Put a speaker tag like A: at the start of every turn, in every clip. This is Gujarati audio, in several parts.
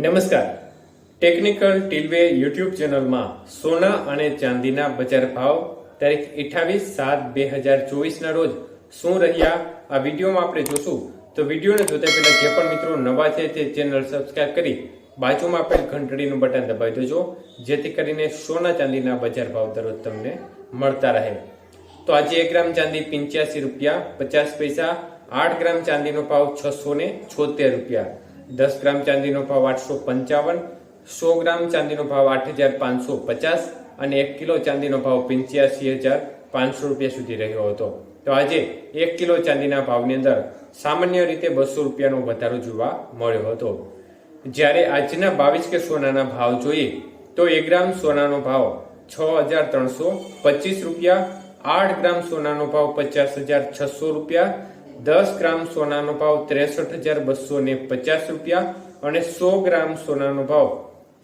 A: નમસ્કાર, ટેકનિકલ ટીલવે યુટ્યુબ ચેનલમાં સોના અને ચાંદીના બજાર ભાવ તારીખ 28/7/2024 ના રોજ શું રહ્યા આ વિડીયોમાં આપણે જોશું. તો વિડીયોને જોતા પહેલા જે પણ મિત્રો નવા છે તે ચેનલ સબસ્ક્રાઇબ કરી બાજુમાં આપેલ ઘંટડીનું બટન દબાવી દેજો, જેથી કરીને સોના ચાંદીના બજાર ભાવ દરરોજ તમને મળતા રહે. તો આજે 1 ગ્રામ ચાંદી 85 રૂપિયા 50 પૈસા, 8 ગ્રામ ચાંદીનો ભાવ 676 રૂપિયા, 10 ગ્રામ ચાંદીનો ભાવ 855, 100 ગ્રામ ચાંદીનો ભાવ 8550 અને 1 કિલો ચાંદીનો ભાવ 85500 રૂપિયા સુધી રહ્યો હતો. તો આજે 1 કિલો ચાંદીના ભાવની અંદર સામાન્ય રીતે 200 રૂપિયાનો વધારો જોવા મળ્યો હતો. જ્યારે આજના 22 કે સોનાના ભાવ જોઈએ તો 1 ગ્રામ સોનાનો ભાવ 6325 રૂપિયા, 8 ગ્રામ સોનાનો ભાવ 50600 રૂપિયા, 10 ગ્રામ સોનાનો ભાવ 63250 રૂપિયા અને 100 ગ્રામ સોનાનો ભાવ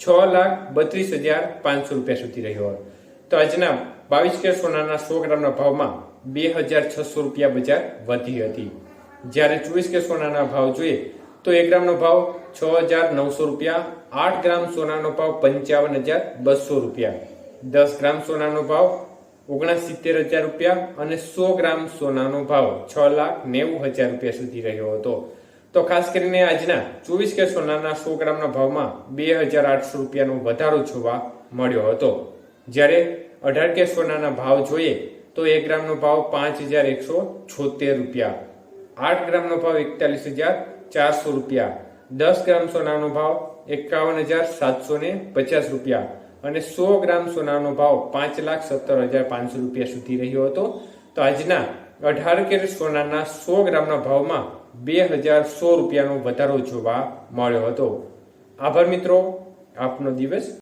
A: 6,32,500 રૂપિયા સુધી રહ્યો. તો આજના 22 કે સોનાના 100 ગ્રામના ભાવમાં 2600 રૂપિયા બજાર વધી હતી. જ્યારે 24 કે સોનાના ભાવ જોઈએ તો 1 ગ્રામનો ભાવ 6900 રૂપિયા, 8 ગ્રામ સોનાનો ભાવ 55200 રૂપિયા, 10 ગ્રામ સોનાનો ભાવ 69000 રૂપિયા અને 100 ગ્રામ સોનાનો ભાવ 6,90,000 રૂપિયા સુધી રહ્યો હતો. તો ખાસ કરીને આજના 24 કે સોનાના 100 ગ્રામના ભાવમાં 2800 રૂપિયાનો વધારો જોવા મળ્યો હતો. જ્યારે 18 કે સોનાના ભાવ જોઈએ તો 1 ગ્રામનો ભાવ 5176 રૂપિયા, 8 ગ્રામનો ભાવ 41400 રૂપિયા, 10 ગ્રામ સોનાનો ભાવ 51750 રૂપિયા અને 100 ગ્રામ સોનાનો ભાવ 5,17,500 રૂપિયા સુધી રહ્યો હતો. તો આજના 18 કેરેટ સોનાના 100 ગ્રામના ભાવમાં 2100 રૂપિયાનો વધારો જોવા મળ્યો હતો. આભાર મિત્રો, આપનો દિવસ